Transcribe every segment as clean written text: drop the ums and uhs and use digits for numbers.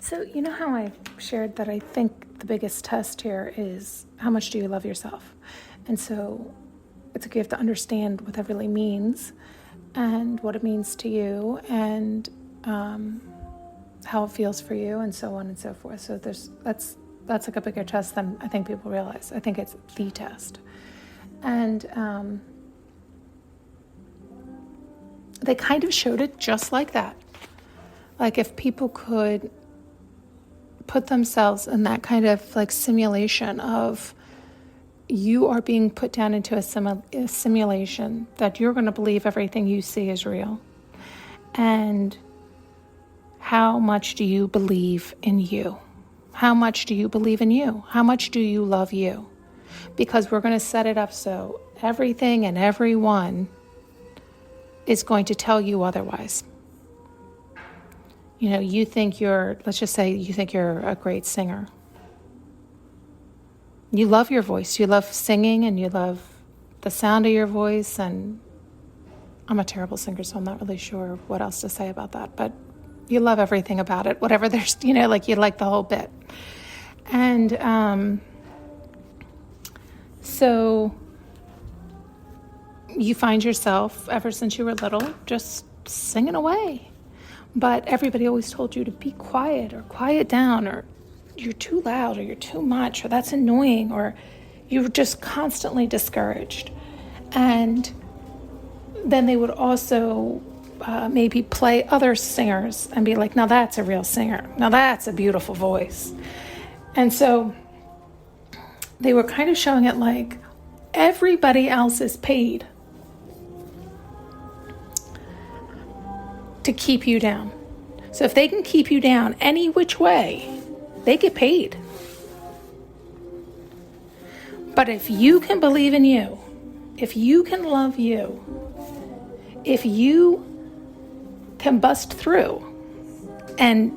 So, you know how I shared that I think the biggest test here is how much do you love yourself? And so it's like you have to understand what that really means and what it means to you and how it feels for you and so on and so forth. So that's like a bigger test than I think people realize. I think it's the test. And they kind of showed it just like that. Like if people could put themselves in that kind of like simulation of you are being put down into a simulation that you're going to believe everything you see is real. And how much do you believe in you? How much do you believe in you? How much do you love you? Because we're going to set it up so everything and everyone is going to tell you otherwise. You know, let's just say you think you're a great singer. You love your voice. You love singing and you love the sound of your voice. And I'm a terrible singer, so I'm not really sure what else to say about that. But you love everything about it, whatever there's, like you like the whole bit. And so you find yourself, ever since you were little, just singing away. But everybody always told you to be quiet or quiet down, or you're too loud or you're too much, or that's annoying, or you were just constantly discouraged. And then they would also maybe play other singers and be like, now that's a real singer. Now that's a beautiful voice. And so they were kind of showing it like everybody else is paid to keep you down. So if they can keep you down any which way, they get paid. But if you can believe in you, if you can love you, if you can bust through and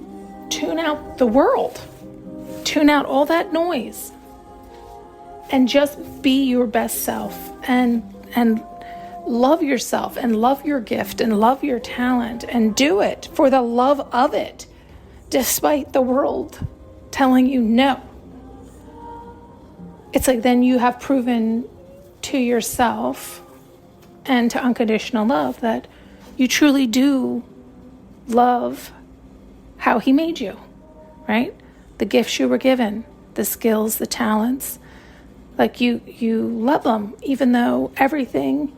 tune out the world, tune out all that noise, and just be your best self and love yourself and love your gift and love your talent and do it for the love of it, despite the world telling you no. It's like then you have proven to yourself and to unconditional love that you truly do love how he made you, right? The gifts you were given, the skills, the talents, like you love them, even though everything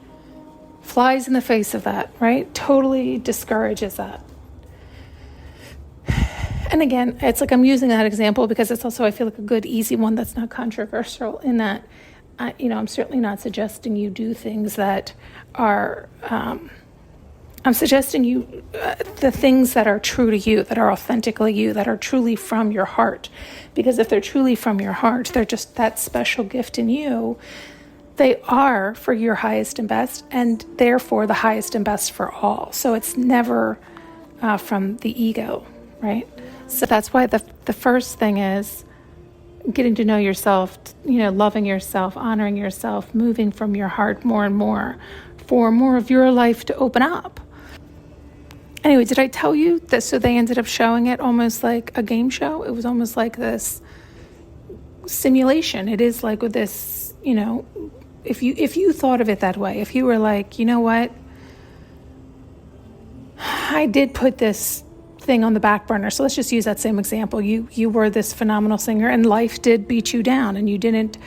flies in the face of that, right? Totally discourages that. And again, it's like I'm using that example because it's also, I feel like a good, easy one that's not controversial in that, I'm certainly not suggesting you do things that are, I'm suggesting you, the things that are true to you, that are authentically you, that are truly from your heart. Because if they're truly from your heart, they're just that special gift in you. They are for your highest and best, and therefore the highest and best for all. So it's never from the ego, right? So that's why the first thing is getting to know yourself, loving yourself, honoring yourself, moving from your heart more and more for more of your life to open up. Anyway, did I tell you that? So they ended up showing it almost like a game show. It was almost like this simulation. It is like with this, if you thought of it that way, if you were like, you know what, I did put this thing on the back burner. So let's just use that same example. You were this phenomenal singer and life did beat you down and you didn't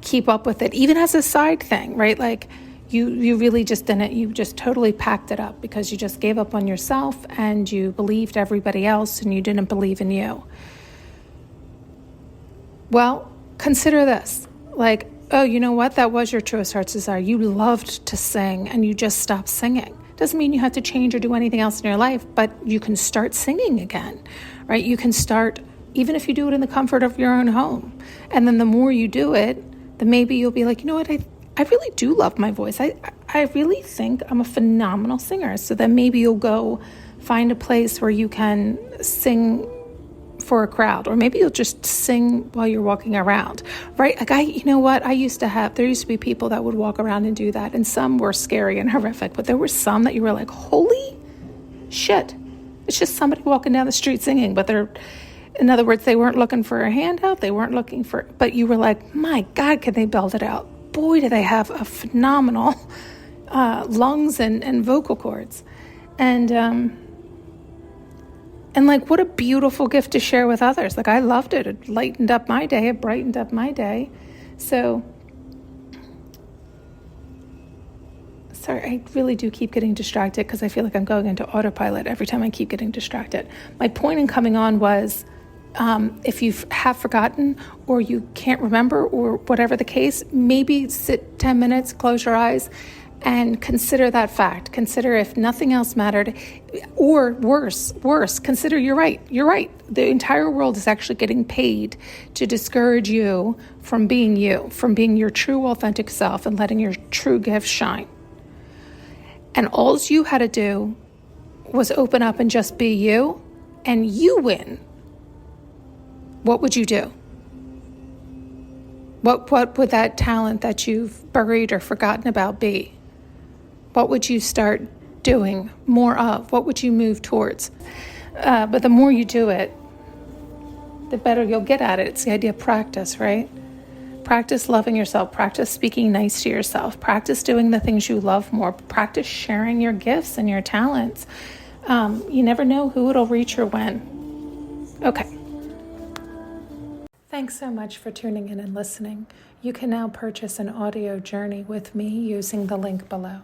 keep up with it, even as a side thing, right? Like you really just didn't, you just totally packed it up because you just gave up on yourself and you believed everybody else and you didn't believe in you. Well, consider this, like, oh, you know what? That was your truest heart's desire. You loved to sing and you just stopped singing. Doesn't mean you have to change or do anything else in your life, but you can start singing again, right? You can start, even if you do it in the comfort of your own home. And then the more you do it, then maybe you'll be like, you know what? I really do love my voice. I really think I'm a phenomenal singer. So then maybe you'll go find a place where you can sing for a crowd, or maybe you'll just sing while you're walking around, right? Like there used to be people that would walk around and do that, and some were scary and horrific, but there were some that you were like, holy shit, it's just somebody walking down the street singing, but In other words, they weren't looking for a handout. They weren't looking for, but you were like, my God, can they belt it out? Boy, do they have a phenomenal lungs and vocal cords. And like, what a beautiful gift to share with others. Like, I loved it. It lightened up my day. It brightened up my day. So, sorry, I really do keep getting distracted because I feel like I'm going into autopilot every time I keep getting distracted. My point in coming on was, if you have forgotten or you can't remember or whatever the case, maybe sit 10 minutes, close your eyes, and consider that fact. Consider if nothing else mattered, or worse, consider you're right. The entire world is actually getting paid to discourage you, from being your true, authentic self and letting your true gifts shine. And all you had to do was open up and just be you, and you win. What would you do? What would that talent that you've buried or forgotten about be? What would you start doing more of? What would you move towards? But the more you do it, the better you'll get at it. It's the idea of practice, right? Practice loving yourself. Practice speaking nice to yourself. Practice doing the things you love more. Practice sharing your gifts and your talents. You never know who it'll reach or when. Okay. Thanks so much for tuning in and listening. You can now purchase an audio journey with me using the link below.